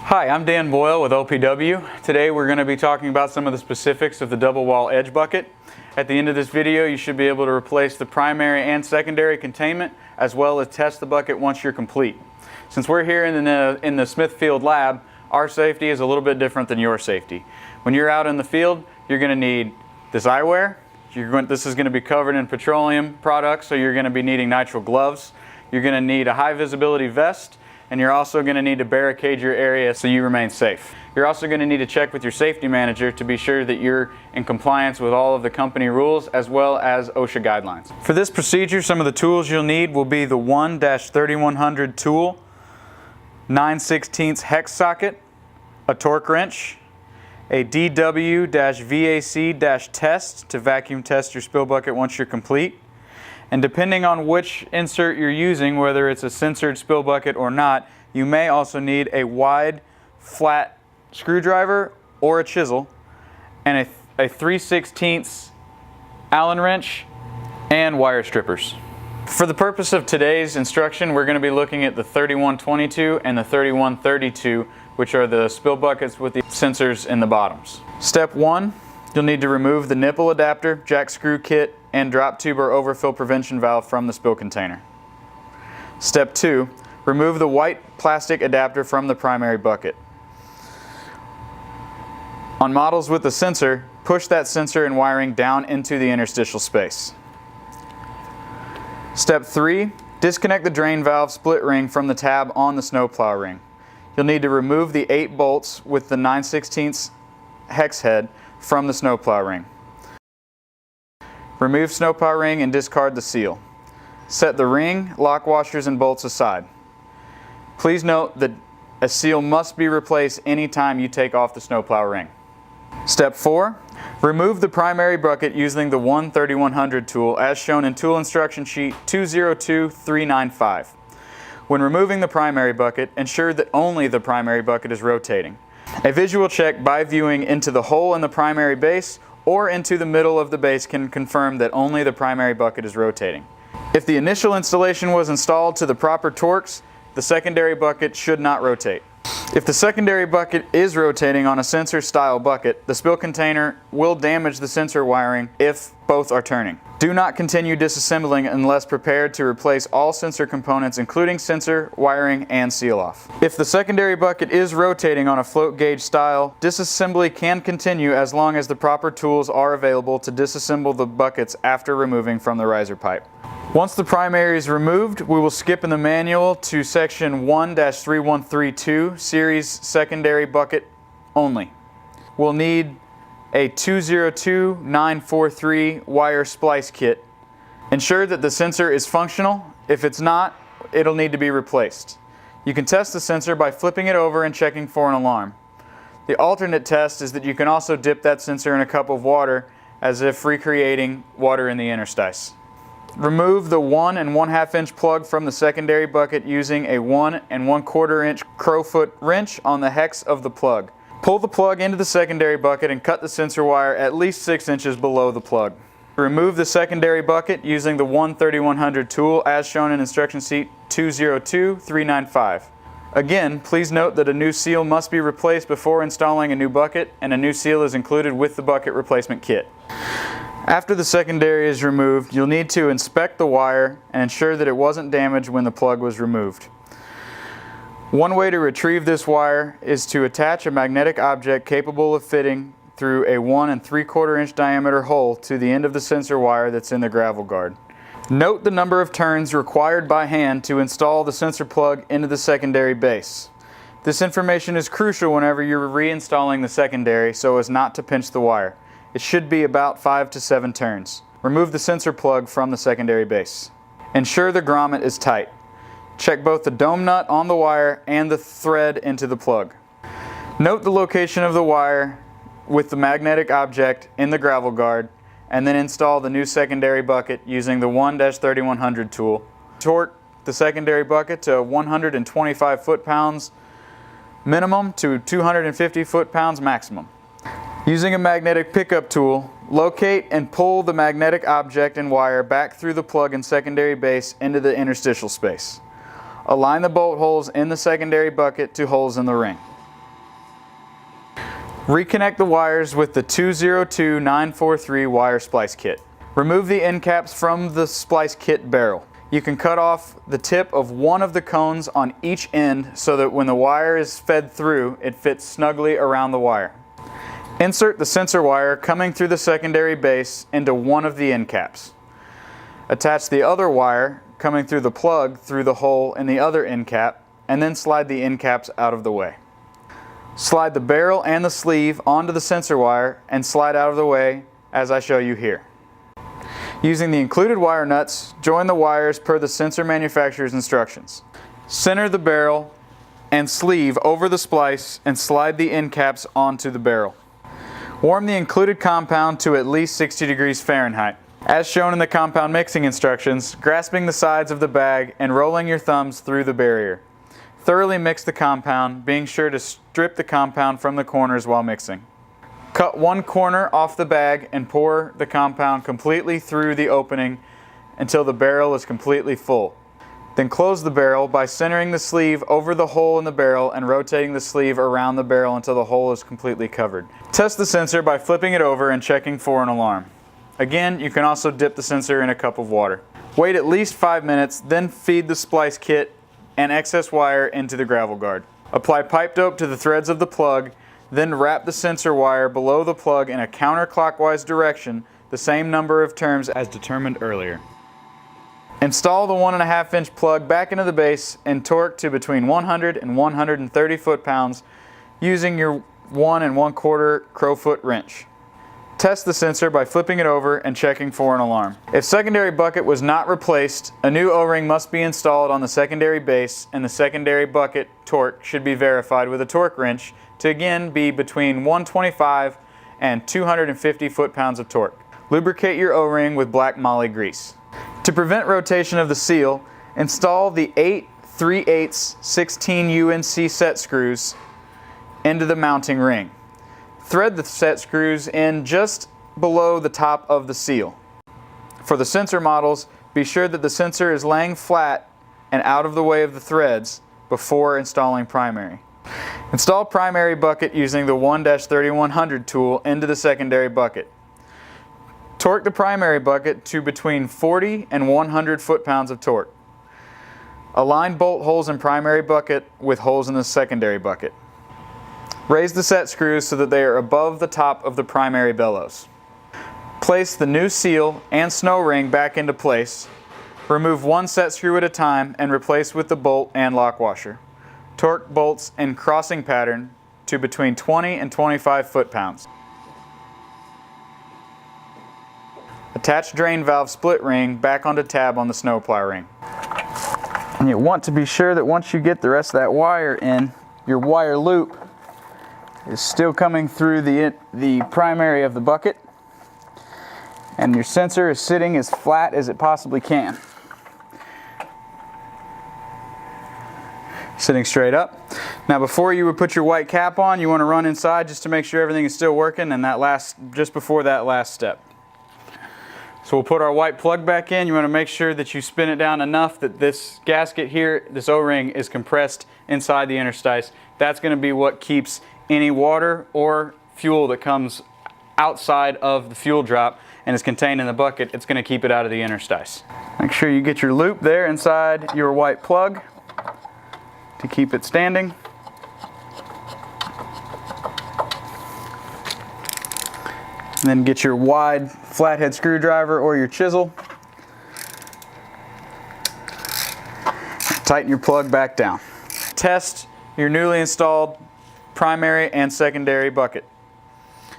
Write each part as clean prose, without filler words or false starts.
Hi, I'm Dan Boyle with OPW. Today we're going to be talking about some of the specifics of the double wall edge bucket. At the end of this video you should be able to replace the primary and secondary containment as well as test the bucket once you're complete. Since we're here in the Smithfield lab, our safety is a little bit different than your safety. When you're out in the field, you're going to need this eyewear. This is going to be covered in petroleum products, so you're going to be needing nitrile gloves. You're going to need a high visibility vest, and you're also going to need to barricade your area so you remain safe. You're also going to need to check with your safety manager to be sure that you're in compliance with all of the company rules as well as OSHA guidelines. For this procedure, some of the tools you'll need will be the 1-3100 tool, 9/16 hex socket, a torque wrench, a DW-VAC-test to vacuum test your spill bucket once you're complete. And depending on which insert you're using, whether it's a sensored spill bucket or not, you may also need a wide, flat screwdriver or a chisel, and a 3/16 Allen wrench and wire strippers. For the purpose of today's instruction, we're going to be looking at the 3122 and the 3132, which are the spill buckets with the sensors in the bottoms. Step 1, you'll need to remove the nipple adapter, jack screw kit, and drop tube or overfill prevention valve from the spill container. Step 2, remove the white plastic adapter from the primary bucket. On models with the sensor, push that sensor and wiring down into the interstitial space. Step 3, disconnect the drain valve split ring from the tab on the snowplow ring. You'll need to remove the 8 bolts with the 9/16 hex head from the snowplow ring. Remove snowplow ring and discard the seal. Set the ring, lock washers, and bolts aside. Please note that a seal must be replaced anytime you take off the snowplow ring. Step 4, remove the primary bucket using the 1-3100 tool as shown in tool instruction sheet 202395. When removing the primary bucket, ensure that only the primary bucket is rotating. A visual check by viewing into the hole in the primary base or into the middle of the base can confirm that only the primary bucket is rotating. If the initial installation was installed to the proper torques, the secondary bucket should not rotate. If the secondary bucket is rotating on a sensor style bucket, the spill container will damage the sensor wiring if both are turning. Do not continue disassembling unless prepared to replace all sensor components including sensor, wiring, and seal off. If the secondary bucket is rotating on a float gauge style, disassembly can continue as long as the proper tools are available to disassemble the buckets after removing from the riser pipe. Once the primary is removed, we will skip in the manual to section 1-3132, series secondary bucket only. We'll need a 202943 wire splice kit. Ensure that the sensor is functional. If it's not, it'll need to be replaced. You can test the sensor by flipping it over and checking for an alarm. The alternate test is that you can also dip that sensor in a cup of water as if recreating water in the interstice. Remove the 1 1/2 inch plug from the secondary bucket using a 1 1/4 inch crowfoot wrench on the hex of the plug. Pull the plug into the secondary bucket and cut the sensor wire at least 6 inches below the plug. Remove the secondary bucket using the 1-3100 tool as shown in instruction sheet 202395. Again, please note that a new seal must be replaced before installing a new bucket, and a new seal is included with the bucket replacement kit. After the secondary is removed, you'll need to inspect the wire and ensure that it wasn't damaged when the plug was removed. One way to retrieve this wire is to attach a magnetic object capable of fitting through a 1 3/4 inch diameter hole to the end of the sensor wire that's in the gravel guard. Note the number of turns required by hand to install the sensor plug into the secondary base. This information is crucial whenever you're reinstalling the secondary so as not to pinch the wire. It should be about 5 to 7 turns. Remove the sensor plug from the secondary base. Ensure the grommet is tight. Check both the dome nut on the wire and the thread into the plug. Note the location of the wire with the magnetic object in the gravel guard, and then install the new secondary bucket using the 1-3100 tool. Torque the secondary bucket to 125 foot-pounds minimum to 250 foot-pounds maximum. Using a magnetic pickup tool, locate and pull the magnetic object and wire back through the plug and secondary base into the interstitial space. Align the bolt holes in the secondary bucket to holes in the ring. Reconnect the wires with the 202943 wire splice kit. Remove the end caps from the splice kit barrel. You can cut off the tip of one of the cones on each end so that when the wire is fed through, it fits snugly around the wire. Insert the sensor wire coming through the secondary base into one of the end caps. Attach the other wire coming through the plug through the hole in the other end cap, and then slide the end caps out of the way. Slide the barrel and the sleeve onto the sensor wire and slide out of the way as I show you here. Using the included wire nuts, join the wires per the sensor manufacturer's instructions. Center the barrel and sleeve over the splice and slide the end caps onto the barrel. Warm the included compound to at least 60 degrees Fahrenheit. As shown in the compound mixing instructions, grasping the sides of the bag and rolling your thumbs through the barrier. Thoroughly mix the compound, being sure to strip the compound from the corners while mixing. Cut one corner off the bag and pour the compound completely through the opening until the barrel is completely full. Then close the barrel by centering the sleeve over the hole in the barrel and rotating the sleeve around the barrel until the hole is completely covered. Test the sensor by flipping it over and checking for an alarm. Again, you can also dip the sensor in a cup of water. Wait at least 5 minutes, then feed the splice kit and excess wire into the gravel guard. Apply pipe dope to the threads of the plug, then wrap the sensor wire below the plug in a counterclockwise direction, the same number of turns as determined earlier. Install the 1.5 inch plug back into the base and torque to between 100 and 130 foot-pounds using your 1 1/4 crowfoot wrench. Test the sensor by flipping it over and checking for an alarm. If secondary bucket was not replaced, a new O-ring must be installed on the secondary base, and the secondary bucket torque should be verified with a torque wrench to again be between 125 and 250 foot-pounds of torque. Lubricate your O-ring with black moly grease. To prevent rotation of the seal, install the 8 3/8 16 UNC set screws into the mounting ring. Thread the set screws in just below the top of the seal. For the sensor models, be sure that the sensor is laying flat and out of the way of the threads before installing primary. Install primary bucket using the 1-3100 tool into the secondary bucket. Torque the primary bucket to between 40 and 100 foot-pounds of torque. Align bolt holes in primary bucket with holes in the secondary bucket. Raise the set screws so that they are above the top of the primary bellows. Place the new seal and snow ring back into place. Remove one set screw at a time and replace with the bolt and lock washer. Torque bolts in crossing pattern to between 20 and 25 foot-pounds. Attach drain valve split ring back onto tab on the snowplow ring. And you want to be sure that once you get the rest of that wire in, your wire loop is still coming through the primary of the bucket, and your sensor is sitting as flat as it possibly can. Sitting straight up. Now before you would put your white cap on, you want to run inside just to make sure everything is still working, and just before that last step. So we'll put our white plug back in. You want to make sure that you spin it down enough that this gasket here, this O-ring, is compressed inside the interstice. That's going to be what keeps any water or fuel that comes outside of the fuel drop and is contained in the bucket. It's going to keep it out of the interstice. Make sure you get your loop there inside your white plug to keep it standing. And then get your wide flathead screwdriver or your chisel. Tighten your plug back down. Test your newly installed primary and secondary bucket.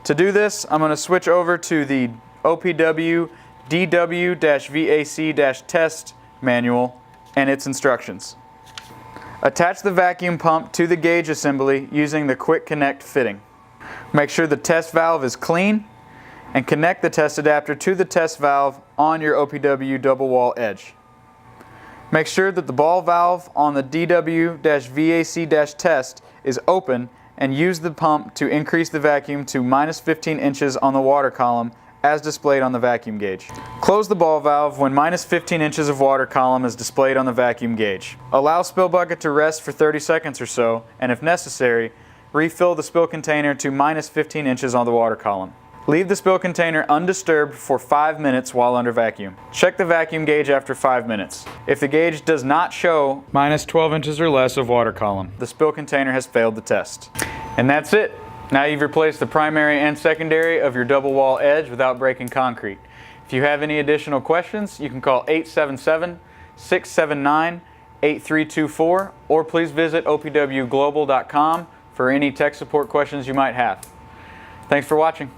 To do this, I'm going to switch over to the OPW DW-VAC-test manual and its instructions. Attach the vacuum pump to the gauge assembly using the quick connect fitting. Make sure the test valve is clean and connect the test adapter to the test valve on your OPW double wall edge. Make sure that the ball valve on the DW-VAC-test is open and use the pump to increase the vacuum to -15 inches on the water column as displayed on the vacuum gauge. Close the ball valve when -15 inches of water column is displayed on the vacuum gauge. Allow spill bucket to rest for 30 seconds or so, and if necessary, refill the spill container to -15 inches on the water column. Leave the spill container undisturbed for 5 minutes while under vacuum. Check the vacuum gauge after 5 minutes. If the gauge does not show -12 inches or less of water column, the spill container has failed the test. And that's it. Now you've replaced the primary and secondary of your double wall edge without breaking concrete. If you have any additional questions, you can call 877-679-8324 or please visit opwglobal.com for any tech support questions you might have. Thanks for watching.